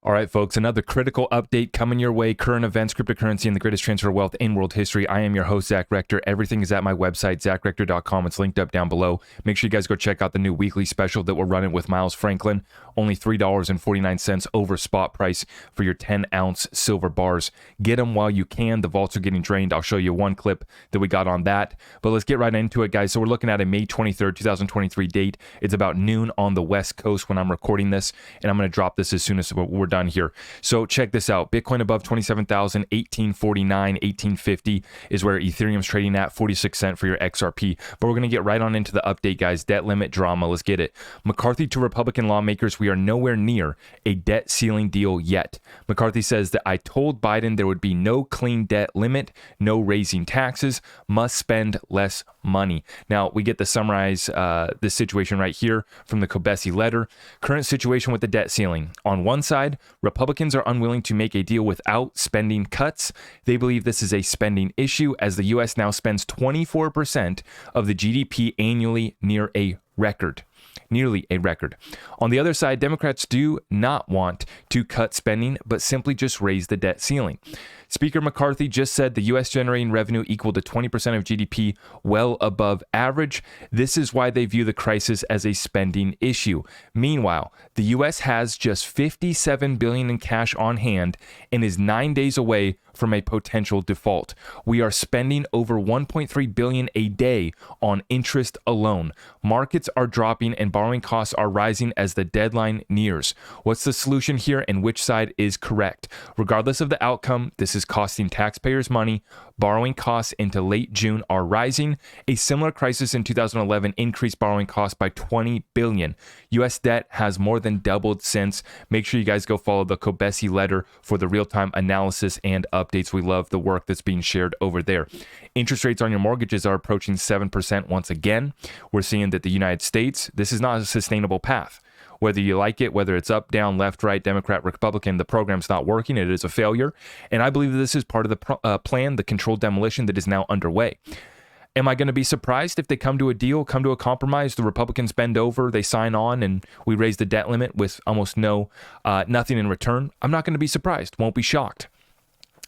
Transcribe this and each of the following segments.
All right, folks, another critical update coming your way. Current events, cryptocurrency, and the greatest transfer of wealth in world history. I am your host, Zach Rector. Everything is at my website, zachrector.com. It's linked up down below. Make sure you guys go check out the new weekly special that we're running with Miles Franklin. Only $3.49 over spot price for your 10-ounce silver bars. Get them while you can. The vaults are getting drained. I'll show you one clip that we got on that. But let's get right into it, guys. So we're looking at a May 23rd, 2023 date. It's about noon on the West Coast when I'm recording this, and I'm going to drop this as soon as we're done here. So check this out. Bitcoin above 27,000, 1849, 1850 is where Ethereum's trading at, 46 cents for your XRP. But we're going to get right on into the update, guys. Debt limit drama. Let's get it. McCarthy to Republican lawmakers, we are nowhere near a debt ceiling deal yet. McCarthy says that I told Biden there would be no clean debt limit, no raising taxes, must spend less money. Now, we get to summarize this situation right here from the Kobesi letter. Current situation with the debt ceiling. On one side, Republicans are unwilling to make a deal without spending cuts. They believe this is a spending issue as the U.S. now spends 24% of the GDP annually, nearly a record. On the other side, Democrats do not want to cut spending, but simply just raise the debt ceiling. Speaker McCarthy just said the U.S. generating revenue equal to 20% of GDP, well above average. This is why they view the crisis as a spending issue. Meanwhile, the U.S. has just $57 billion in cash on hand and is 9 days away from a potential default. We are spending over $1.3 billion a day on interest alone. Markets are dropping and borrowing costs are rising as the deadline nears. What's the solution here and which side is correct? Regardless of the outcome, this is costing taxpayers money. Borrowing costs into late June are rising. A similar crisis in 2011 increased borrowing costs by $20 billion. U.S. debt has more than doubled since. Make sure you guys go follow the Kobesi letter for the real-time analysis and updates. We love the work that's being shared over there. Interest rates on your mortgages are approaching 7% once again. We're seeing that the United States, this is not a sustainable path. Whether you like it, whether it's up, down, left, right, Democrat, Republican, the program's not working. It is a failure. And I believe that this is part of the plan, the controlled demolition that is now underway. Am I going to be surprised if they come to a deal, come to a compromise, the Republicans bend over, they sign on, and we raise the debt limit with almost nothing in return? I'm not going to be surprised. Won't be shocked.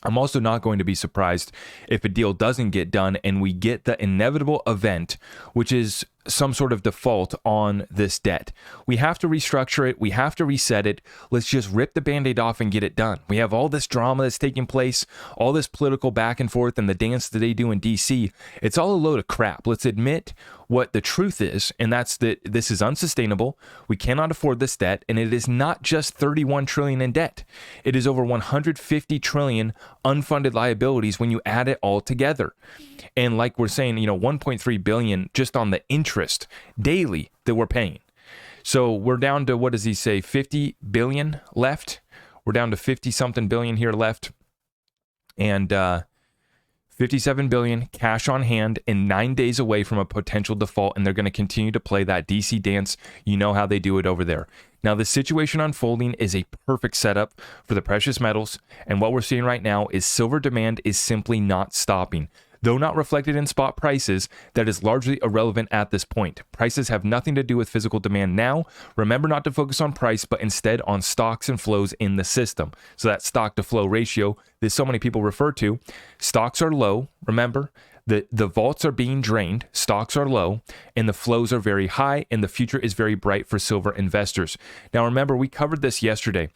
I'm also not going to be surprised if a deal doesn't get done and we get the inevitable event, which is some sort of default on this debt. We have to restructure it. We have to reset it. Let's just rip the Band-Aid off and get it done. We have all this drama that's taking place, all this political back and forth and the dance that they do in DC. It's all a load of crap. Let's admit what the truth is, and that's that this is unsustainable. We cannot afford this debt, and it is not just $31 trillion in debt. It is over $150 trillion unfunded liabilities when you add it all together. And like we're saying, $1.3 billion just on the interest daily that we're paying. So we're down to, what does he say, 50 billion left? We're down to 50 something billion here left. And 57 billion cash on hand and 9 days away from a potential default. And they're going to continue to play that DC dance. You know how they do it over there. Now, the situation unfolding is a perfect setup for the precious metals. And what we're seeing right now is silver demand is simply not stopping. Though not reflected in spot prices, that is largely irrelevant at this point. Prices have nothing to do with physical demand now. Remember not to focus on price, but instead on stocks and flows in the system. So that stock to flow ratio that so many people refer to, stocks are low. Remember, the vaults are being drained, stocks are low, and the flows are very high, and the future is very bright for silver investors. Now remember, we covered this yesterday.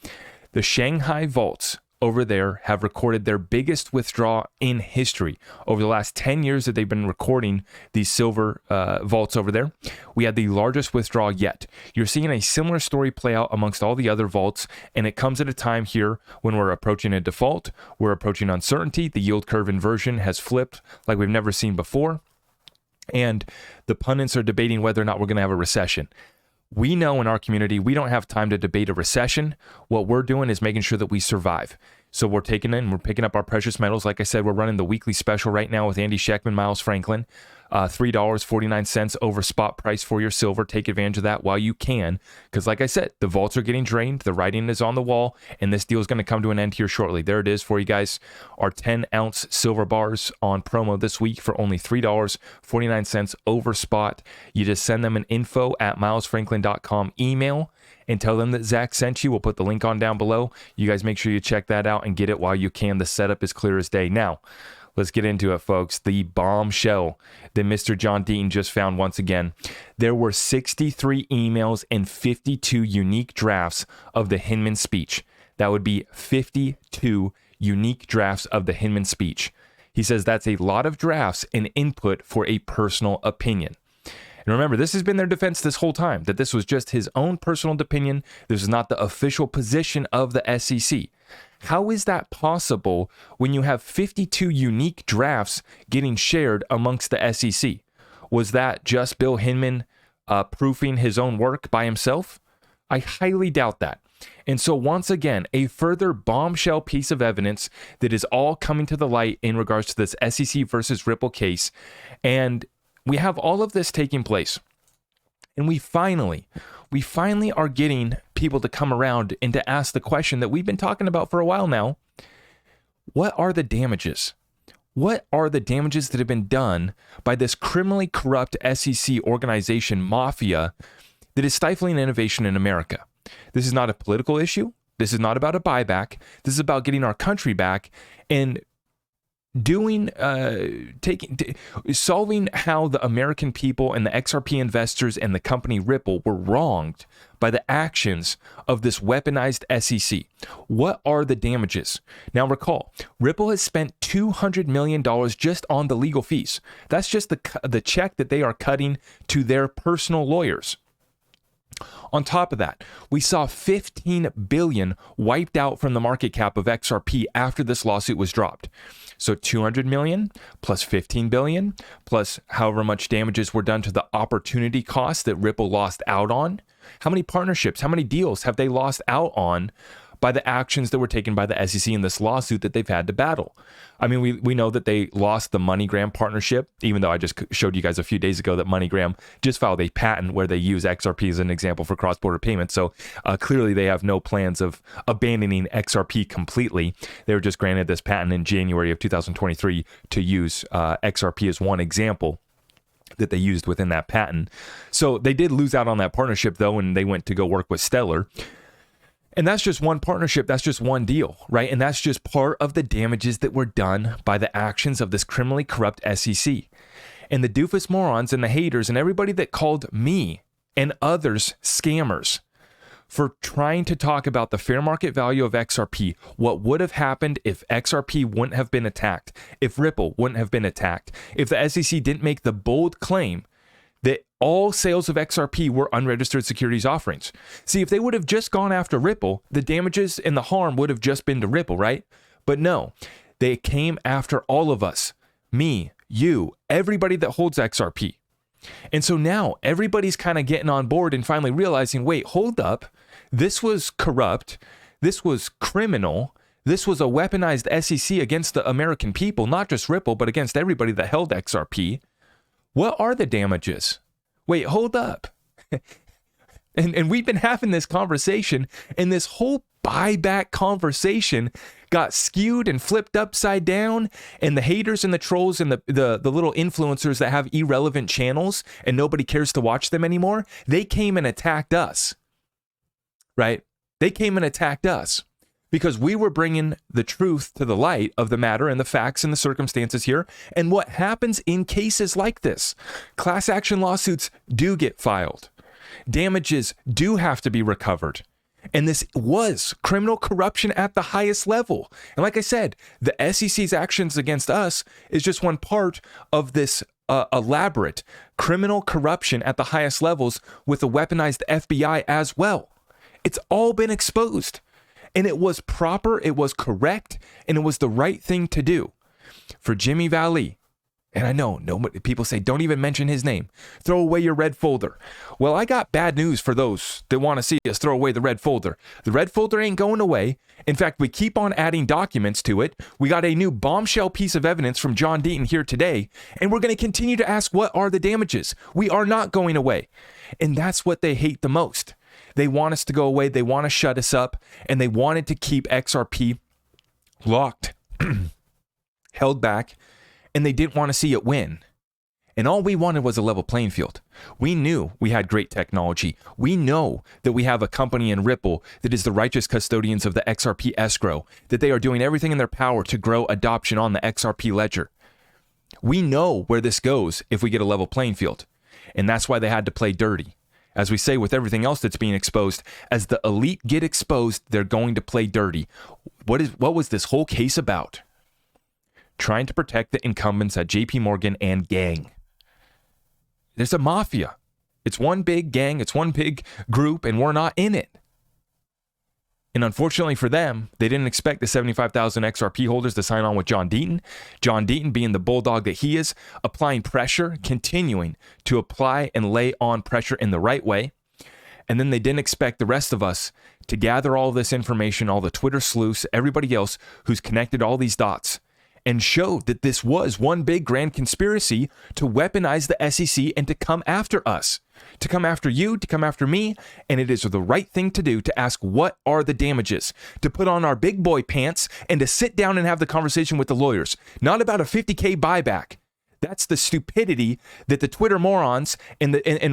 The Shanghai vaults over there have recorded their biggest withdrawal in history. Over the last 10 years that they've been recording these silver vaults over there, we had the largest withdrawal yet. You're seeing a similar story play out amongst all the other vaults, and it comes at a time here when we're approaching a default, we're approaching uncertainty, the yield curve inversion has flipped like we've never seen before, and the pundits are debating whether or not we're going to have a recession. We know in our community, we don't have time to debate a recession. What we're doing is making sure that we survive. So we're picking up our precious metals. Like I said, we're running the weekly special right now with Andy Sheckman, Miles Franklin. $3.49 over spot price for your silver. Take advantage of that while you can. Because like I said, the vaults are getting drained. The writing is on the wall. And this deal is going to come to an end here shortly. There it is for you guys. Our 10-ounce silver bars on promo this week for only $3.49 over spot. You just send them an info@milesfranklin.com email. and tell them that Zach sent you. We'll put the link on down below. You guys make sure you check that out and get it while you can. The setup is clear as day. Now, let's get into it, folks. The bombshell that Mr. John Deaton just found once again. There were 63 emails and 52 unique drafts of the Hinman speech. That would be 52 unique drafts of the Hinman speech. He says that's a lot of drafts and input for a personal opinion. And remember, this has been their defense this whole time, that this was just his own personal opinion. This is not the official position of the SEC. How is that possible when you have 52 unique drafts getting shared amongst the SEC? Was that just Bill Hinman proofing his own work by himself? I highly doubt that. And so once again, a further bombshell piece of evidence that is all coming to the light in regards to this SEC versus Ripple case. And we have all of this taking place. And we finally are getting people to come around and to ask the question that we've been talking about for a while now. What are the damages? What are the damages that have been done by this criminally corrupt SEC organization mafia that is stifling innovation in America? This is not a political issue. This is not about a buyback. This is about getting our country back and solving how the American people and the XRP investors and the company Ripple were wronged by the actions of this weaponized SEC. What are the damages? Now recall, Ripple has spent $200 million just on the legal fees. That's just the check that they are cutting to their personal lawyers. On top of that, we saw 15 billion wiped out from the market cap of XRP after this lawsuit was dropped. So 200 million plus 15 billion plus however much damages were done to the opportunity cost that Ripple lost out on. How many partnerships, how many deals have they lost out on by the actions that were taken by the SEC in this lawsuit that they've had to battle? I mean, we know that they lost the MoneyGram partnership, even though I just showed you guys a few days ago that MoneyGram just filed a patent where they use XRP as an example for cross-border payments. So clearly they have no plans of abandoning XRP completely. They were just granted this patent in January of 2023 to use XRP as one example that they used within that patent. So they did lose out on that partnership though, and they went to go work with Stellar. And that's just one partnership. That's just one deal, right? And that's just part of the damages that were done by the actions of this criminally corrupt SEC. And the doofus morons and the haters and everybody that called me and others scammers for trying to talk about the fair market value of XRP, what would have happened if XRP wouldn't have been attacked, if Ripple wouldn't have been attacked, if the SEC didn't make the bold claim that all sales of XRP were unregistered securities offerings. See, if they would have just gone after Ripple, the damages and the harm would have just been to Ripple, right? But no, they came after all of us, me, you, everybody that holds XRP. And so now everybody's kind of getting on board and finally realizing, wait, hold up. This was corrupt. This was criminal. This was a weaponized SEC against the American people, not just Ripple, but against everybody that held XRP. What are the damages? Wait, hold up. and we've been having this conversation, and this whole buyback conversation got skewed and flipped upside down, and the haters and the trolls and the little influencers that have irrelevant channels and nobody cares to watch them anymore, they came and attacked us, right? They came and attacked us because we were bringing the truth to the light of the matter and the facts and the circumstances here and what happens in cases like this. Class action lawsuits do get filed. Damages do have to be recovered. And this was criminal corruption at the highest level. And like I said, the SEC's actions against us is just one part of this elaborate criminal corruption at the highest levels with a weaponized FBI as well. It's all been exposed. And it was proper, it was correct, and it was the right thing to do. For Jimmy Vallee, and I know people say, don't even mention his name. Throw away your red folder. Well, I got bad news for those that want to see us throw away the red folder. The red folder ain't going away. In fact, we keep on adding documents to it. We got a new bombshell piece of evidence from John Deaton here today, and we're going to continue to ask, what are the damages? We are not going away. And that's what they hate the most. They want us to go away. They want to shut us up, and they wanted to keep XRP locked, held back, and they didn't want to see it win. And all we wanted was a level playing field. We knew we had great technology. We know that we have a company in Ripple that is the righteous custodians of the XRP escrow, that they are doing everything in their power to grow adoption on the XRP ledger. We know where this goes if we get a level playing field. And that's why they had to play dirty. As we say with everything else that's being exposed, as the elite get exposed, they're going to play dirty. What was this whole case about? Trying to protect the incumbents at JP Morgan and gang. There's a mafia. It's one big gang, it's one big group, and we're not in it. And unfortunately for them, they didn't expect the 75,000 XRP holders to sign on with John Deaton. John Deaton, being the bulldog that he is, applying pressure, continuing to apply and lay on pressure in the right way. And then they didn't expect the rest of us to gather all this information, all the Twitter sleuths, everybody else who's connected all these dots, and showed that this was one big grand conspiracy to weaponize the SEC and to come after us, to come after you, to come after me. And it is the right thing to do, to ask what are the damages, to put on our big boy pants and to sit down and have the conversation with the lawyers, not about a 50K buyback. That's the stupidity that the Twitter morons and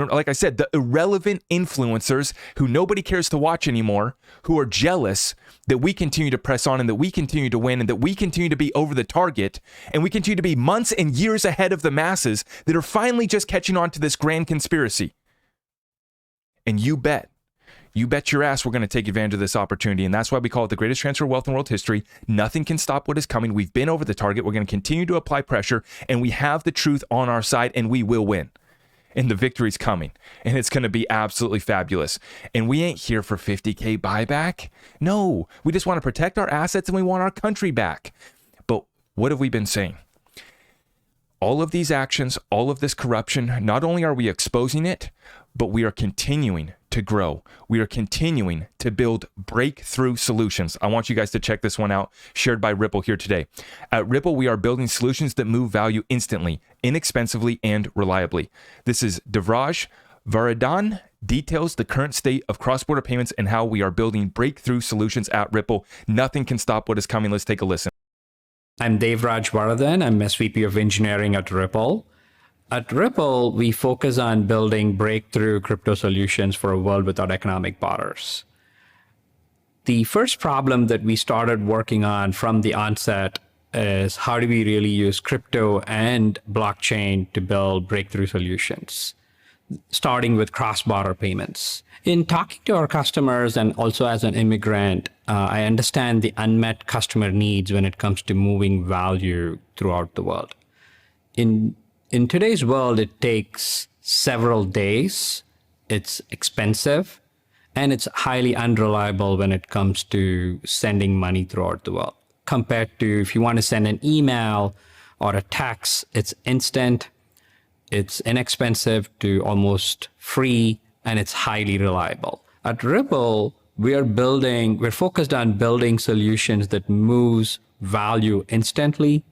like I said, the irrelevant influencers who nobody cares to watch anymore, who are jealous that we continue to press on and that we continue to win and that we continue to be over the target and we continue to be months and years ahead of the masses that are finally just catching on to this grand conspiracy. And you bet your ass we're going to take advantage of this opportunity. And that's why we call it the greatest transfer of wealth in world history. Nothing can stop what is coming. We've been over the target. We're going to continue to apply pressure, and we have the truth on our side, and we will win. And the victory's coming, and it's going to be absolutely fabulous. And we ain't here for 50K buyback. No, we just want to protect our assets and we want our country back. But what have we been saying? All of these actions, all of this corruption, not only are we exposing it, but we are continuing to grow. We are continuing to build breakthrough solutions. I want you guys to check this one out, shared by Ripple here today. At Ripple, we are building solutions that move value instantly, inexpensively, and reliably. This is Devraj Varadhan, details the current state of cross-border payments and how we are building breakthrough solutions at Ripple. Nothing can stop what is coming. Let's take a listen. I'm Devraj Varadhan. I'm SVP of Engineering at Ripple. At Ripple, we focus on building breakthrough crypto solutions for a world without economic borders. The first problem that we started working on from the onset is how do we really use crypto and blockchain to build breakthrough solutions, starting with cross-border payments. In talking to our customers and also as an immigrant, I understand the unmet customer needs when it comes to moving value throughout the world. In today's world, it takes several days, it's expensive, and it's highly unreliable when it comes to sending money throughout the world. Compared to if you want to send an email or a text, it's instant, it's inexpensive to almost free, and it's highly reliable. At Ripple, we're focused on building solutions that moves value instantly,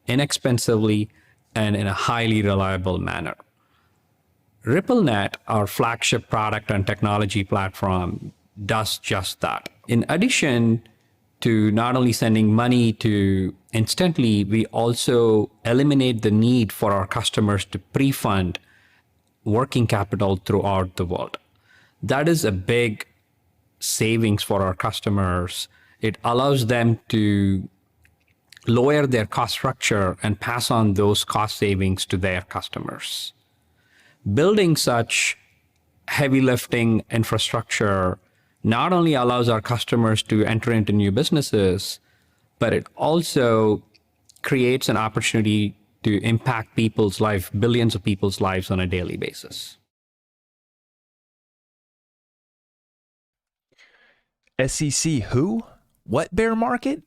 inexpensively, and in a highly reliable manner. RippleNet, our flagship product and technology platform, does just that. In addition to not only sending money to instantly, we also eliminate the need for our customers to pre-fund working capital throughout the world. That is a big savings for our customers. It allows them to lower their cost structure and pass on those cost savings to their customers. Building such heavy lifting infrastructure not only allows our customers to enter into new businesses, but it also creates an opportunity to impact people's life, billions of people's lives on a daily basis. SEC who? What bear market?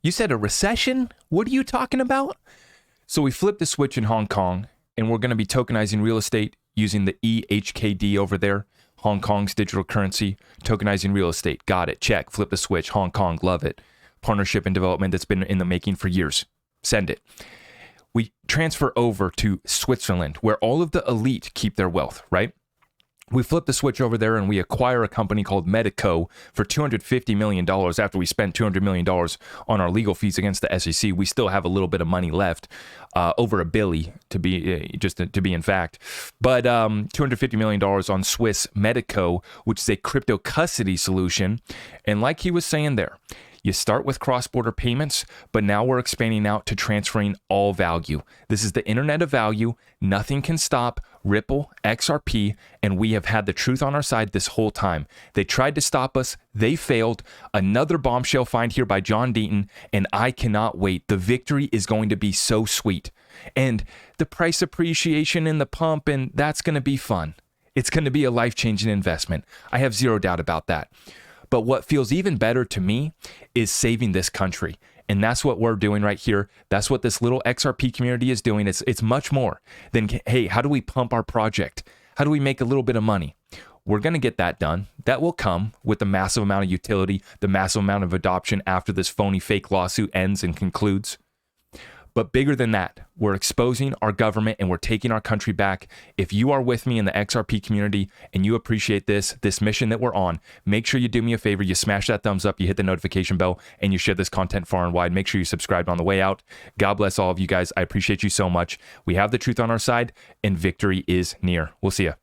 You said a recession? What are you talking about? So we flipped the switch in Hong Kong, and we're going to be tokenizing real estate using the EHKD over there, Hong Kong's digital currency, tokenizing real estate. Got it. Check. Flip the switch. Hong Kong. Love it. Partnership and development that's been in the making for years. Send it. We transfer over to Switzerland, where all of the elite keep their wealth, right? We flip the switch over there and we acquire a company called Medico for $250 million. After we spent $200 million on our legal fees against the SEC, we still have a little bit of money left, over $1 billion to be in fact. But $250 million on Swiss Medico, which is a crypto custody solution. And like he was saying there, you start with cross-border payments, but now we're expanding out to transferring all value. This is the internet of value. Nothing can stop Ripple, XRP, and we have had the truth on our side this whole time. They tried to stop us. They failed. Another bombshell find here by John Deaton, and I cannot wait. The victory is going to be so sweet. And the price appreciation in the pump, and that's going to be fun. It's going to be a life-changing investment. I have zero doubt about that. But what feels even better to me is saving this country. And that's what we're doing right here. That's what this little XRP community is doing. It's much more than, hey, how do we pump our project? How do we make a little bit of money? We're going to get that done. That will come with the massive amount of utility, the massive amount of adoption after this phony fake lawsuit ends and concludes. But bigger than that, we're exposing our government and we're taking our country back. If you are with me in the XRP community and you appreciate this mission that we're on, make sure you do me a favor. You smash that thumbs up, you hit the notification bell, and you share this content far and wide. Make sure you subscribe on the way out. God bless all of you guys. I appreciate you so much. We have the truth on our side and victory is near. We'll see you.